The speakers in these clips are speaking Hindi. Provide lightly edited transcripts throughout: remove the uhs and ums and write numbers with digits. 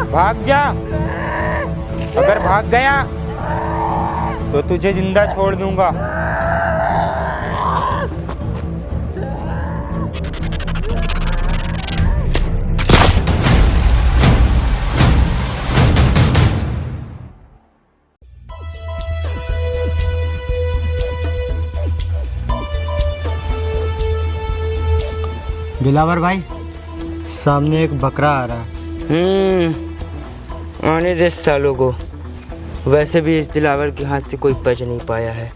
भाग जा। अगर भाग गया तो तुझे जिंदा छोड़ दूंगा। दिलावर भाई, सामने एक बकरा आ रहा है। आने दे सालों को। वैसे भी इस दिलावर के हाथ से कोई बच नहीं पाया है।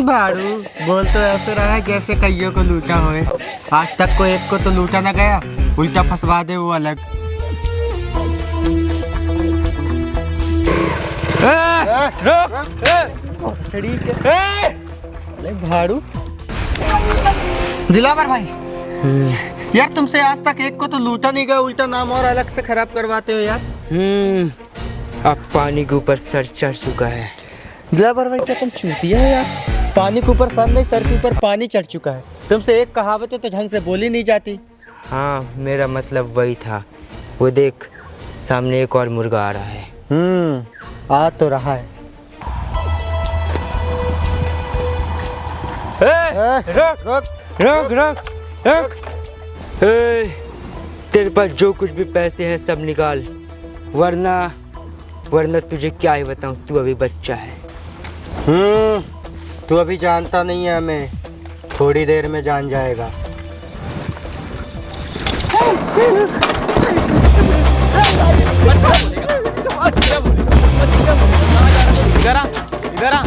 भाड़ू बोल तो ऐसे रहा है जैसे कईयों को लूटा होए। आज तक को एक को तो लूटा ना गया, उल्टा फंसवा दे वो अलग। ठीक है भाड़ू। दिलावर भाई, यार तुमसे आज तक एक को तो लूटा नहीं गया, उल्टा नाम और अलग से खराब करवाते हो यार। अब पानी के ऊपर सर चढ़ चुका है। दिलावर भाई, क्या तुम चूतिया हो यार? पानी के ऊपर सर नहीं, सर के ऊपर पानी चढ़ चुका है। तुमसे एक कहावत है तो ढंग से बोली नहीं जाती। हाँ, मेरा मतलब वही था। वो देख, सामने एक और मुर्गा आ रहा है। आ तो रहा है। रोक रोक रोक रोक रोक। तेरे पास जो कुछ भी पैसे हैं सब निकाल, वरना तुझे क्या ही बताऊं, तू अभी बच्चा है। तू अभी जानता नहीं है हमें, थोड़ी देर में जान जाएगा। इधर आ।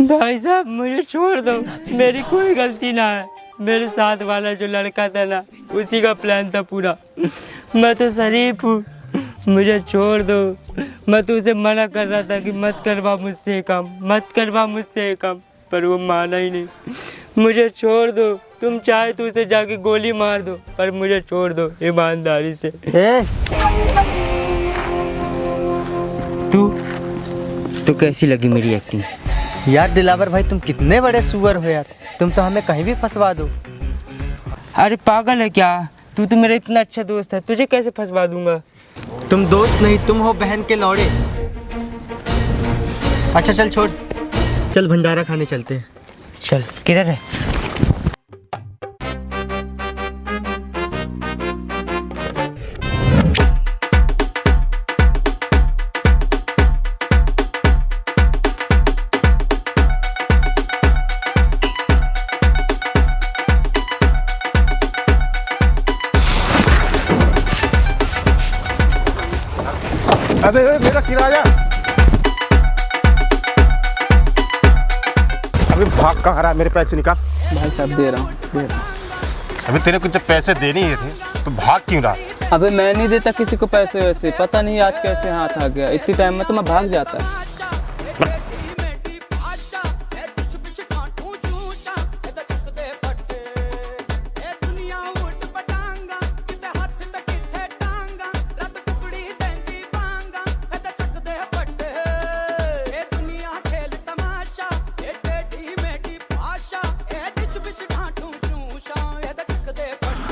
भाई साहब, मुझे छोड़ दो, मेरी कोई गलती ना है। मेरे साथ वाला जो लड़का था ना, उसी का प्लान था पूरा। मैं तो शरीफ हूँ, मुझे छोड़ दो। मैं तो उसे मना कर रहा था कि मत करवा मुझसे काम, मत करवा मुझसे काम, पर वो माना ही नहीं। मुझे छोड़ दो। तुम चाहे तो उसे जाके गोली मार दो, पर मुझे छोड़ दो ईमानदारी से। तू कैसी लगी मेरी एक्टिंग? यार दिलावर भाई, तुम कितने बड़े सुअर हो यार, तुम तो हमें कहीं भी फंसवा दो। अरे पागल है क्या? तू तो मेरा इतना अच्छा दोस्त है, तुझे कैसे फंसवा दूंगा? तुम दोस्त नहीं, तुम हो बहन के लौड़े। अच्छा चल छोड़, चल भंडारा खाने चलते हैं। चल, किधर है? अबे मेरा किराया। अबे भाग कहाँ रहा, मेरे पैसे निकाल। भाई साहब दे रहा हूँ। अबे तेरे को जब पैसे देने ही थे तो भाग क्यों रहा? अबे मैं नहीं देता किसी को पैसे वैसे, पता नहीं आज कैसे हाथ आ गया। इतनी टाइम में तो मैं भाग जाता।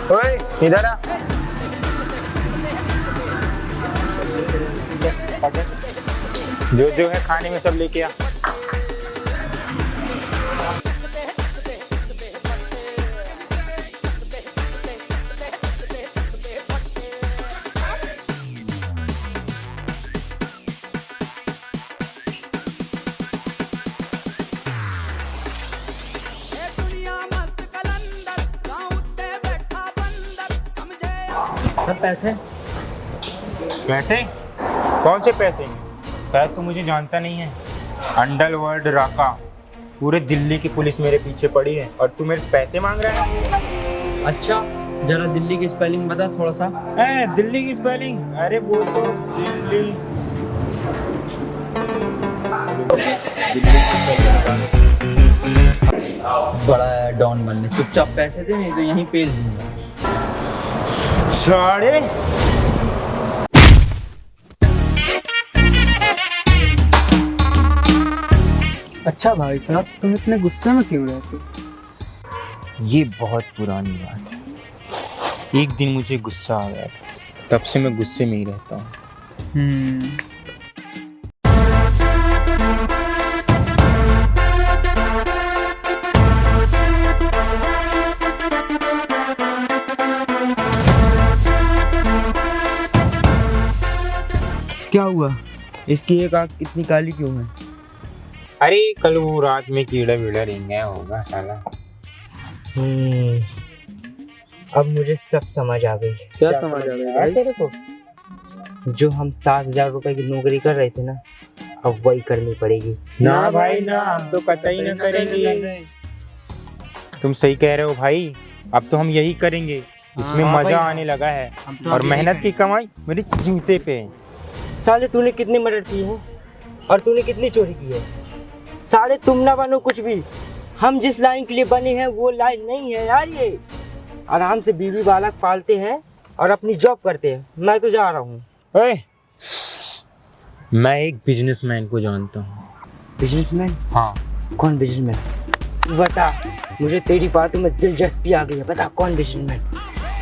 ओए इधर आ। जो है खाने में सब लेके आ। पैसे पैसे? कौन से पैसे? शायद तू मुझे जानता नहीं है। अंडरवर्ल्ड राका, पूरे दिल्ली की पुलिस मेरे पीछे पड़ी है और तू मेरे से पैसे मांग रहा है? अच्छा, जरा दिल्ली की स्पेलिंग बता थोड़ा सा। दिल्ली की स्पेलिंग? अरे वो तो दिल्ली की स्पेलिंग बता। बड़ा डॉन बनने, चुपचाप पैसे दे, नहीं तो यहीं पेल दूंगा। साढ़े अच्छा भाई साहब, तुम इतने गुस्से में क्यों रहते? ये बहुत पुरानी बात है। एक दिन मुझे गुस्सा आ गया था, तब से मैं गुस्से में ही रहता हूँ। क्या हुआ? इसकी एक आँख इतनी काली क्यों है? अरे कल वो रात में कीड़ा वीड़ा रेंग गया होगा साला। अब मुझे सब समझ आ गई। क्या समझ आ रहा है तेरे को? जो हम 7,000 रुपए की नौकरी कर रहे थे ना, अब वही करनी पड़ेगी। ना भाई ना, हम तो कतई ना करेंगे। तुम सही कह रहे हो भाई, अब तो हम यही करेंगे। इसमें हाँ मजा भाई, आने लगा है तो और अब यही मेहनत की कमाई मेरे जूते पे है। साले तूने कितनी मर्डर की है और तूने कितनी चोरी की है? साले तुम ना बनो कुछ भी। हम जिस लाइन के लिए बने हैं वो लाइन नहीं है यार। ये आराम से बीवी बालक पालते हैं और अपनी जॉब करते हैं। मैं तो जा रहा हूँ। ओए, मैं एक बिजनेसमैन को जानता हूँ। बिजनेसमैन? हाँ, कौन बिजनेसमैन? बता, मुझे तेरी बातों में दिलचस्पी आ गई है। बता कौन बिजनेसमैन?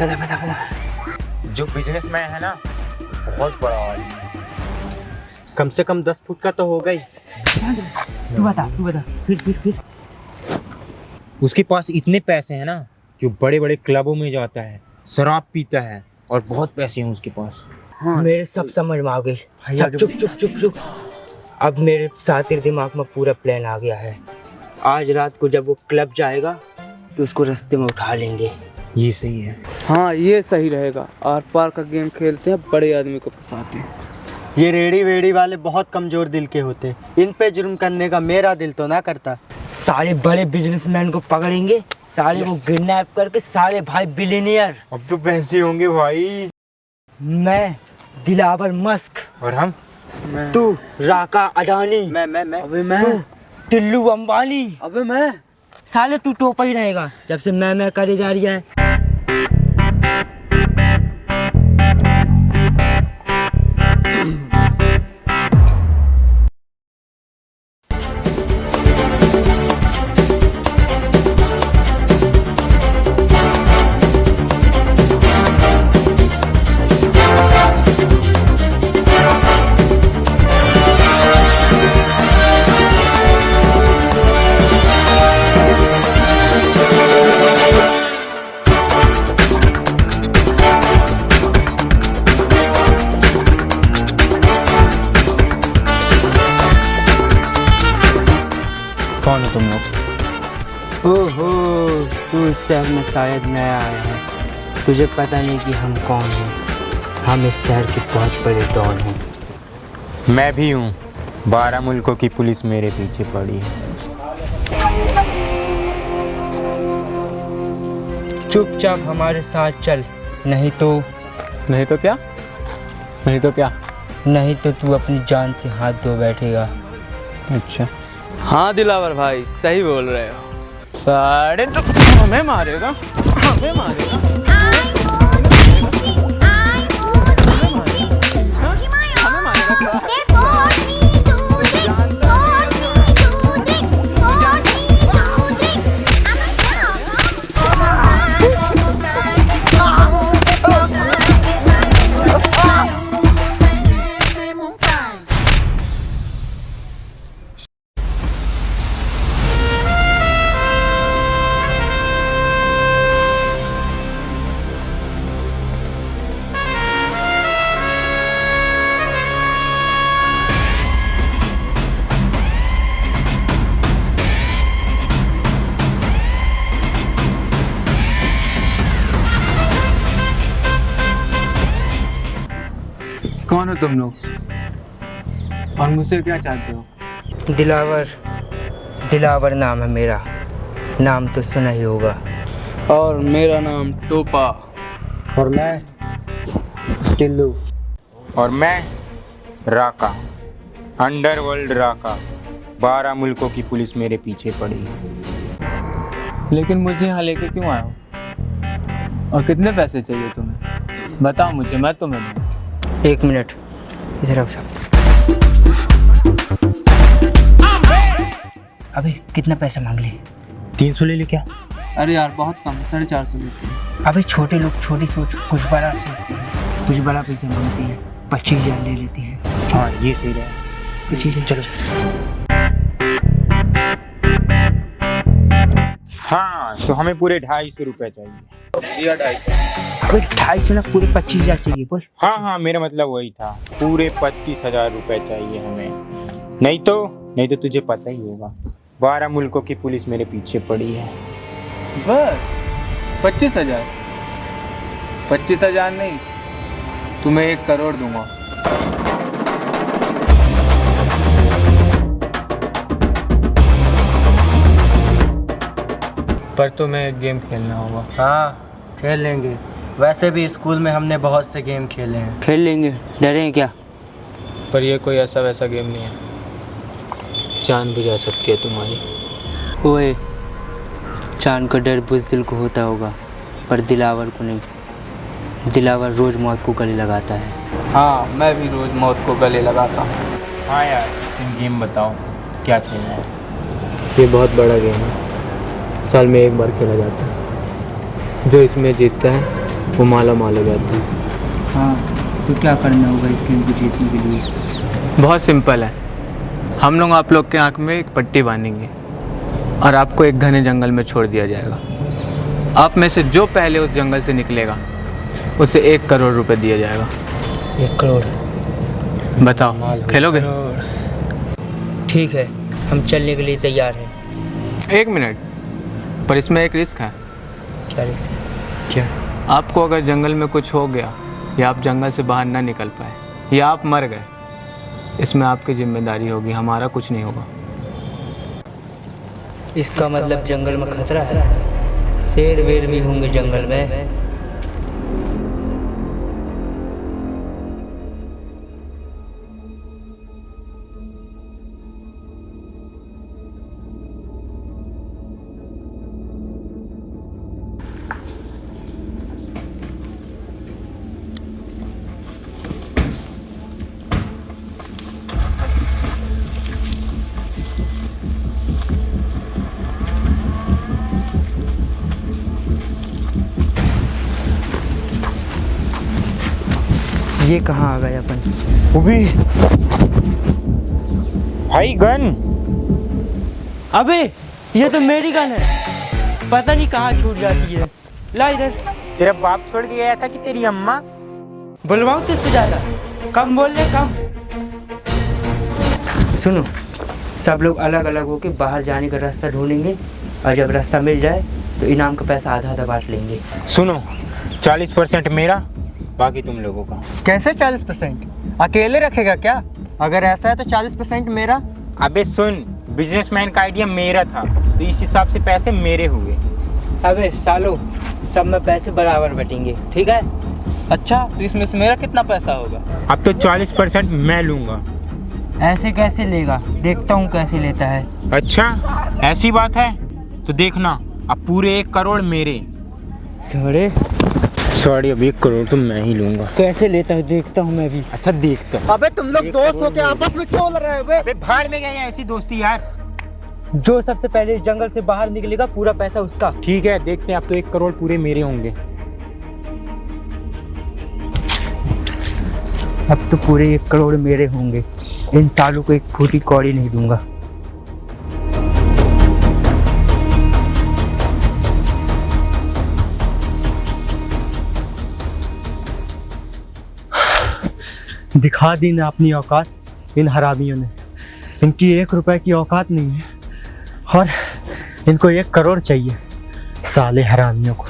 बता बता बता। जो बिजनेसमैन है ना, बहुत बड़ा आदमी है। कम से कम 10 फुट का तो हो गई। तू बता फिर। उसके पास इतने पैसे हैं ना कि वो बड़े बड़े क्लबों में जाता है, शराब पीता है और बहुत पैसे हैं उसके पास। मेरे सब समझ में आ गई। सब चुप। अब मेरे साथ तेरे दिमाग में पूरा प्लान आ गया है। आज रात को जब वो क्लब जाएगा तो उसको रास्ते में उठा लेंगे। ये सही है। हाँ, ये सही रहेगा। आर पार का गेम खेलते हैं, बड़े आदमी को फंसाते हैं। ये रेडी वेड़ी वाले बहुत कमजोर दिल के होते। इन पे जुर्म करने का मेरा दिल तो ना करता। सारे बड़े बिजनेसमैन को पकड़ेंगे, सारे को किडनैप करके सारे भाई बिलियनियर। अब तो पैसे होंगे भाई। मैं दिलावर मस्क, और हम? तू राका अडानी, मैं अबे मैं तू टिल्लू अंबानी। अबे मैं साले तू टोपा ही रहेगा जब से मैं करे जा रही है। कौन हो तुम लोग? ओहो, तू इस शहर में शायद नया आया है। तुझे पता नहीं कि हम कौन हैं। हम इस शहर के बहुत बड़े डॉन हैं। मैं भी हूँ। 12 मुल्कों की पुलिस मेरे पीछे पड़ी है। चुपचाप हमारे साथ चल, नहीं तो नहीं तो क्या? नहीं तो क्या? नहीं तो तू अपनी जान से हाथ धो बैठेगा। अच्छा, हाँ दिलावर भाई, सही बोल रहे हो। साढ़े तो हमें मारेगा। कौन हो तुम लोग और मुझसे क्या चाहते हो? दिलावर नाम है मेरा। नाम तो सुना ही होगा। और मेरा नाम टोपा। और मैं टिल्लू। और मैं राका, अंडरवर्ल्ड राका। 12 मुल्कों की पुलिस मेरे पीछे पड़ी है। लेकिन मुझे यहाँ लेके क्यों आए हो? और कितने पैसे चाहिए तुम्हें? बताओ मुझे, मैं तुम्हें दूँ। 1 मिनट इधर आओ साहब। अबे कितना पैसा मांग ले? 300 ले ले क्या? अरे यार बहुत कम, 450 लेते हैं। अबे छोटे लोग छोटी सोच, कुछ बड़ा सोचते हैं, कुछ बड़ा पैसा मांगते हैं। 25,000 ले लेते हैं। हाँ ये सही रहेगा। 25,000 चलो। हाँ तो हमें पूरे 250 रुपये चाहिए। दिया 250। अबे 250 ना, पूरे 25,000 चाहिए बोल। हाँ मेरा मतलब वही था, पूरे 25,000 रुपये चाहिए हमें। नहीं तो तुझे पता ही होगा, 12 मुल्कों की पुलिस मेरे पीछे पड़ी है। बस 25,000? 25,000 नहीं, तुम्हें 1 करोड़ दूंगा। पर तुम्हें एक गेम खेलना होगा। हाँ खेल लेंगे, वैसे भी स्कूल में हमने बहुत से गेम खेले हैं। खेल लेंगे, डरें क्या? पर ये कोई ऐसा वैसा गेम नहीं है, जान भी जा सकती है तुम्हारी। ओए, चांद का डर बुज़दिल को होता होगा, पर दिलावर को नहीं। दिलावर रोज़ मौत को गले लगाता है। हाँ मैं भी रोज़ मौत को गले लगाता हूँ। हाँ यार तुम गेम बताओ, क्या खेलना है? ये बहुत बड़ा गेम है, साल में 1 बार खेला जाता है। जो इसमें जीतता है वो माला माल हो जाता है। हाँ तो क्या करना होगा इस गेम को जीतने के लिए? बहुत सिंपल है, हम लोग आप लोग के आँख में एक पट्टी बांधेंगे और आपको एक घने जंगल में छोड़ दिया जाएगा। आप में से जो पहले उस जंगल से निकलेगा उसे 1 करोड़ रुपए दिया जाएगा। 1 करोड़? बताओ खेलोगे? ठीक है, हम चलने के लिए तैयार हैं। 1 मिनट, पर इसमें एक रिस्क है। क्या रिस्क है? क्या? आपको अगर जंगल में कुछ हो गया या आप जंगल से बाहर ना निकल पाए या आप मर गए, इसमें आपकी जिम्मेदारी होगी, हमारा कुछ नहीं होगा। इसका मतलब जंगल में खतरा है? शेर वेर भी होंगे जंगल में? ये कहाँ आ गए अपन? अभी भाई गन। अबे ये तो मेरी गन है, पता नहीं कहाँ छूट जाती है। ला इधर। तेरा बाप छोड़ के गया था कि तेरी अम्मा? बुलवाओ तुझसे ज़्यादा, कम बोल रहे कम। सुनो, सब लोग अलग अलग होके बाहर जाने का रास्ता ढूंढेंगे और जब रास्ता मिल जाए तो इनाम का पैसा आधा आधा बांट लेंगे। सुनो, 40% मेरा, बाकी तुम लोगों का। कैसे 40%? अकेले रखेगा क्या? अगर ऐसा है तो 40% मेरा। अबे सुन, बिजनेसमैन का आइडिया मेरा था तो इस हिसाब से पैसे मेरे हुए। अबे सालो, सब में पैसे बराबर बटेंगे, ठीक है? अच्छा तो इसमें से मेरा कितना पैसा होगा? अब तो 40% मैं लूँगा। ऐसे कैसे लेगा? देखता हूँ कैसे लेता है। अच्छा ऐसी बात है तो देखना, अब पूरे 1 करोड़ मेरे। सॉरी अब 1 करोड़ तो मैं ही लूँगा। कैसे लेता है देखता हूँ मैं भी। अच्छा देखता हूँ। अबे तुम लोग दोस्त हो के आपस में क्यों लड़ रहे हो बे? अबे भाड़ में गए हैं ऐसी दोस्ती यार। जो सबसे पहले जंगल से बाहर निकलेगा पूरा पैसा उसका। ठीक है देखते हैं, अब तो 1 करोड़ पूरे मेरे होंगे। अब तो पूरे 1 करोड़ मेरे होंगे। इन सालों को एक फूटी कौड़ी नहीं दूंगा। दिखा दी ना अपनी औकात इन हरामियों ने। इनकी 1 रुपए की औकात नहीं है और इनको 1 करोड़ चाहिए, साले हरामियों को।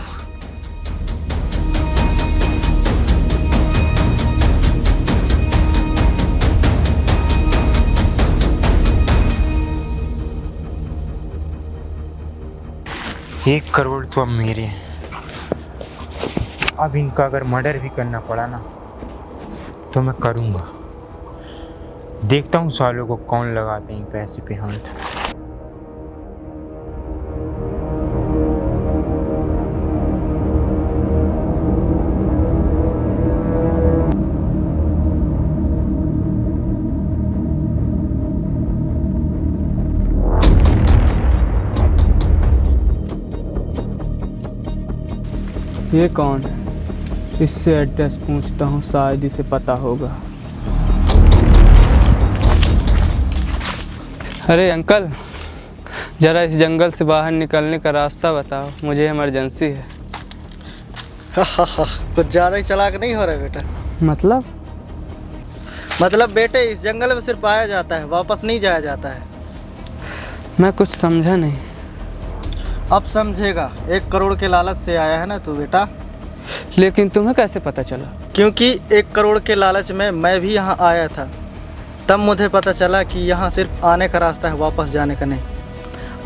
एक करोड़ तो अब मेरे हैं। अब इनका अगर मर्डर भी करना पड़ा ना तो मैं करूँगा। देखता हूँ सालों को कौन लगाते हैं पैसे पे हाथ। ये कौन है? इससे एड्रेस पूछता हूँ, शायद इसे पता होगा। अरे अंकल, ज़रा इस जंगल से बाहर निकलने का रास्ता बताओ, मुझे इमरजेंसी है। कुछ ज़्यादा ही चालाक नहीं हो रहा बेटा। मतलब बेटे, इस जंगल में सिर्फ आया जाता है, वापस नहीं जाया जाता है। मैं कुछ समझा नहीं। अब समझेगा। 1 करोड़ के लालच से आया है ना तू बेटा? लेकिन तुम्हें कैसे पता चला? क्योंकि 1 करोड़ के लालच में मैं भी यहाँ आया था, तब मुझे पता चला कि यहाँ सिर्फ आने का रास्ता है, वापस जाने का नहीं।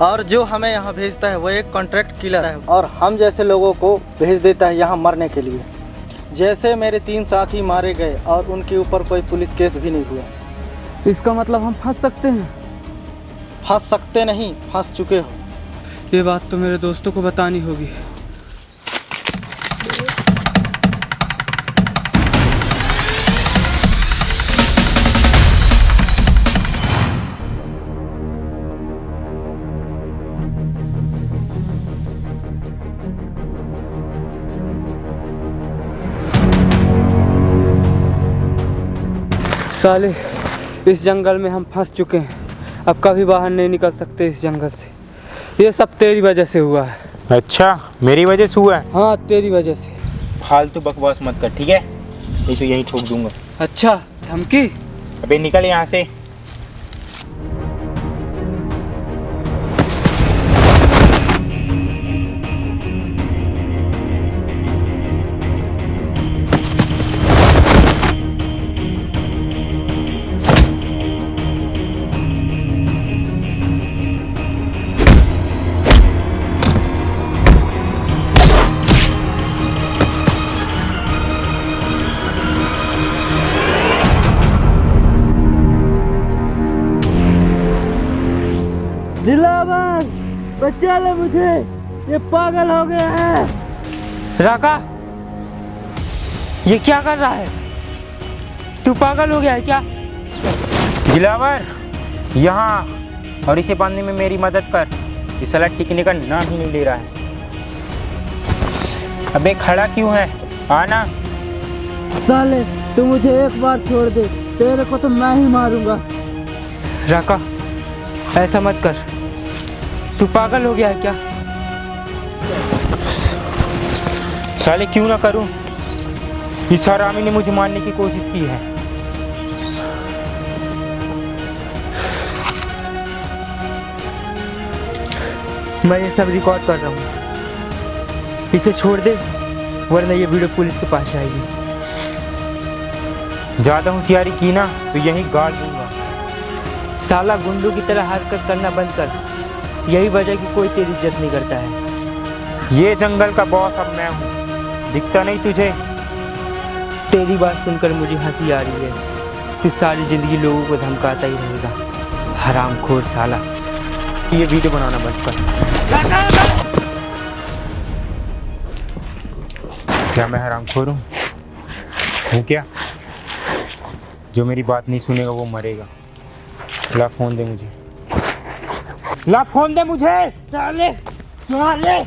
और जो हमें यहाँ भेजता है वो एक कॉन्ट्रैक्ट किलर है, और हम जैसे लोगों को भेज देता है यहाँ मरने के लिए। जैसे मेरे 3 साथी मारे गए और उनके ऊपर कोई पुलिस केस भी नहीं हुआ। इसका मतलब हम फंस सकते हैं? फंस सकते नहीं, फंस चुके हो। ये बात तो मेरे दोस्तों को बतानी होगी। साले, इस जंगल में हम फंस चुके हैं, अब कभी बाहर नहीं निकल सकते इस जंगल से। ये सब तेरी वजह से हुआ है। अच्छा, मेरी वजह से हुआ है? हाँ, तेरी वजह से। फालतू बकवास मत कर, ठीक है? नहीं तो यहीं ठोक दूंगा। अच्छा, धमकी? अबे निकल यहाँ से। दिलावर, बचा ले मुझे, ये पागल हो गया है। राका, ये क्या कर रहा है? तू पागल हो गया है क्या? दिलावर, यहाँ और इसे बांधने में मेरी मदद कर। ये साला टिकने का नाम ही नहीं ले रहा है। अबे खड़ा क्यों है? आना। साले, तू मुझे एक बार छोड़ दे, तेरे को तो मैं ही मारूंगा। राका, ऐसा मत कर। तू पागल हो गया है क्या? साले क्यों ना करूं? इस हरामी ने मुझे मारने की कोशिश की है। मैं ये सब रिकॉर्ड कर रहा हूँ, इसे छोड़ दे वरना ये वीडियो पुलिस के पास जाएगी। ज़्यादा होशियारी की ना तो यहीं गाड़ दूंगा। साला, गुंडों की तरह हरकत करना बंद कर, यही वजह कि कोई तेरी इज्जत नहीं करता है। ये जंगल का बॉस अब मैं हूँ, दिखता नहीं तुझे? तेरी बात सुनकर मुझे हंसी आ रही है। तू सारी जिंदगी लोगों को धमकाता ही रहेगा, हरामखोर साला। ये वीडियो बनाना बंद कर। क्या मैं हरामखोर हूँ? हूँ क्या? जो मेरी बात नहीं सुनेगा वो मरेगा। ला फोन दे मुझे, ला फोन दे मुझे। साले, साले।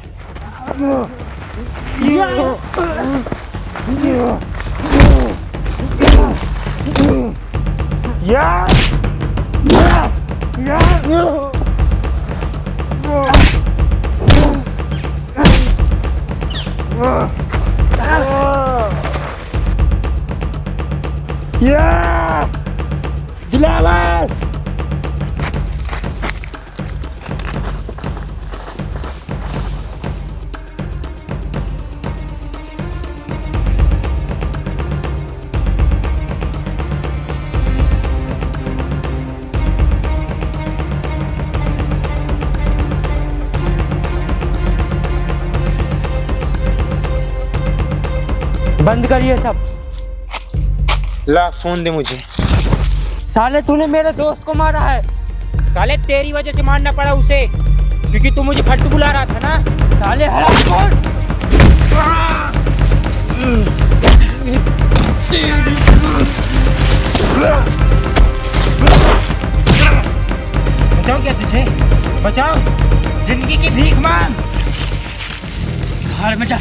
दिलावर, बंद कर ये सब। ला फोन दे मुझे। साले, तूने मेरे दोस्त को मारा है। साले तेरी वजह से मारना पड़ा उसे, क्योंकि तू मुझे फट्टू बुला रहा था ना। साले हरामखोर। बचाओ क्या तुझे? बचाओ, जिंदगी की भीख मांग। भाड़ में जा।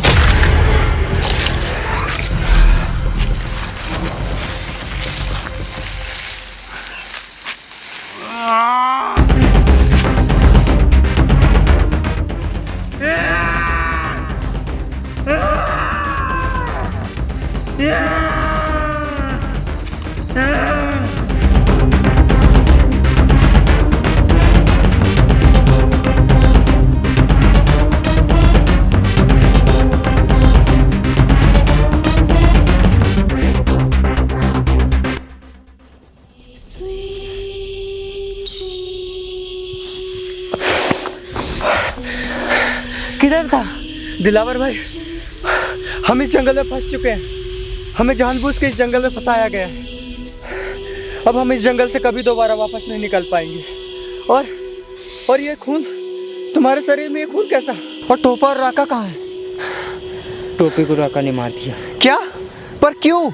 किधर था? दिलावर भाई, हम इस जंगल में फंस चुके हैं। हमें जानबूझ के इस जंगल में फंसाया गया है। अब हम इस जंगल से कभी दोबारा वापस नहीं निकल पाएंगे। और ये खून, तुम्हारे शरीर में ये खून कैसा? और टोपा और राका कहाँ है? टोपी को राका ने मार दिया। क्या? पर क्यों?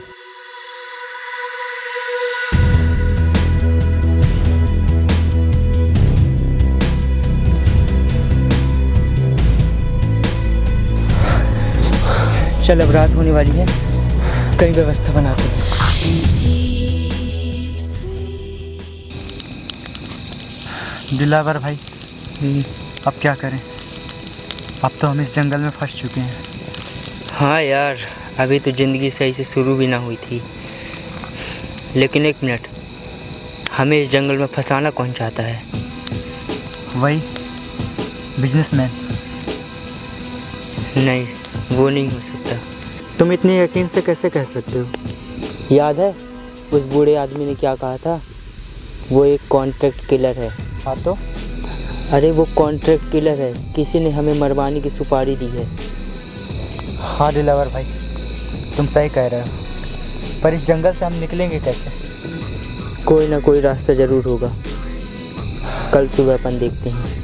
चल अब रात होने वाली है, कहीं व्यवस्था बनाते हैं। दिलावर भाई, अब क्या करें? अब तो हम इस जंगल में फंस चुके हैं। हाँ यार, अभी तो ज़िंदगी सही से शुरू भी ना हुई थी। लेकिन एक मिनट, हमें इस जंगल में फंसाना कौन चाहता है? वही बिजनेसमैन। नहीं, वो नहीं हो सकता। तुम इतने यकीन से कैसे कह सकते हो? याद है उस बूढ़े आदमी ने क्या कहा था? वो एक कॉन्ट्रैक्ट किलर है। हाँ तो? अरे वो कॉन्ट्रैक्ट किलर है, किसी ने हमें मरवाने की सुपारी दी है। हाँ दिलावर भाई, तुम सही कह रहे हो। पर इस जंगल से हम निकलेंगे कैसे? कोई ना कोई रास्ता ज़रूर होगा। कल सुबह अपन देखते हैं।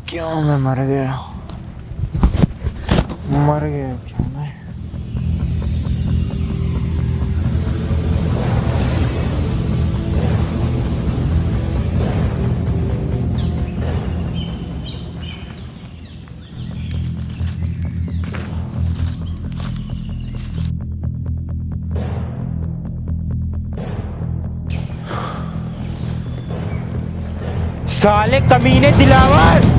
क्यों मैं मर गया क्यों मैं? साले कमीने दिलावर!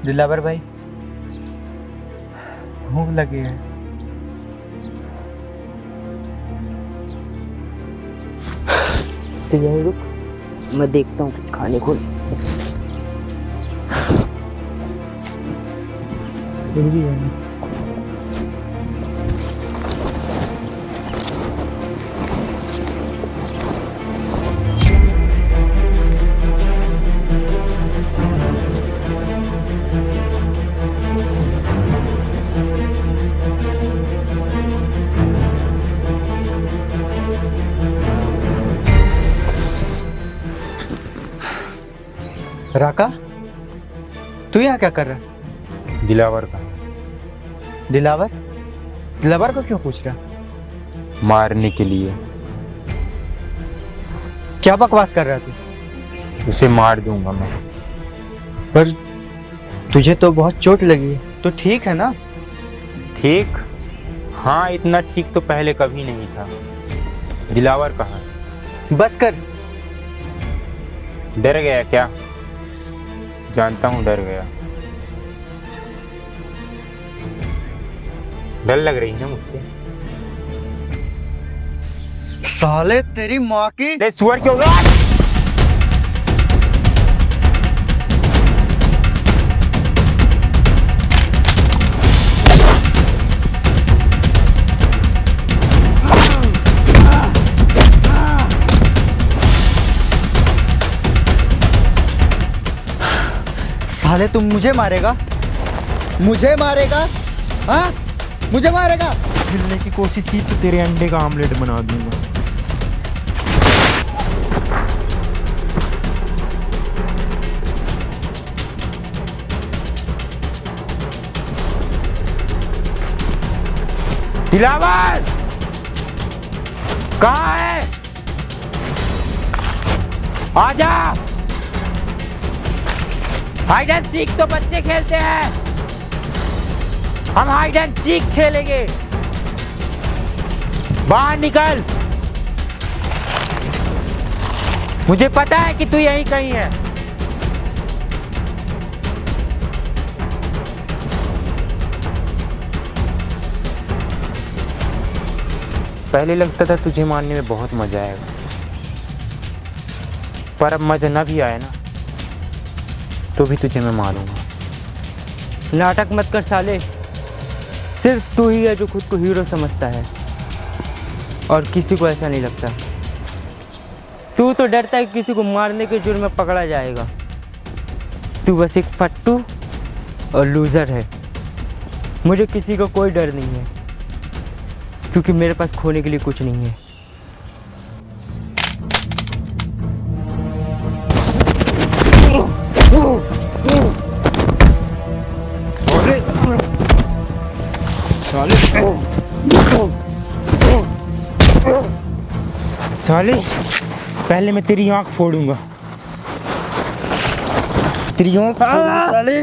दिलावर भाई, भूख लगी है। तो यहीं रुक, मैं देखता हूँ कुछ खाने को। राका, तू यहाँ क्या कर रहा है? दिलावर का दिलावर? दिलावर को क्यों पूछ रहा? मारने के लिए। क्या बकवास कर रहा है तू? उसे मार दूंगा मैं। पर तुझे तो बहुत चोट लगी है, तो ठीक है ना? ठीक? हाँ, इतना ठीक तो पहले कभी नहीं था। दिलावर कहाँ है? बस कर। डर गया क्या? जानता हूँ डर गया। डर लग रही है मुझसे। साले तेरी माँ की। ले सुअर क्यों? साले तुम मुझे मारेगा? मुझे मारेगा? हाँ, मुझे मारेगा? मिलने की कोशिश की तो तेरे अंडे का आमलेट बना दूंगा। दिलावर कहाँ है? आजा। हाइड एंड सीक तो बच्चे खेलते हैं, हम हाइड एंड सीक खेलेंगे। बाहर निकल, मुझे पता है कि तू यहीं कहीं है। पहले लगता था तुझे मारने में बहुत मजा आएगा, पर अब मजा ना भी आए ना तो भी तुझे मैं मारूंगा। नाटक मत कर साले, सिर्फ तू ही है जो खुद को हीरो समझता है और किसी को ऐसा नहीं लगता। तू तो डरता है कि किसी को मारने के जुर्म में पकड़ा जाएगा। तू बस एक फट्टू और लूज़र है। मुझे किसी का कोई डर नहीं है, क्योंकि मेरे पास खोने के लिए कुछ नहीं है। साले पहले मैं तेरी आंख फोड़ूंगा, तेरी आंख फोड़ूंगा साले।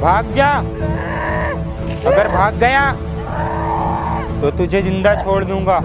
भाग जा, अगर भाग गया तो तुझे जिंदा छोड़ दूंगा।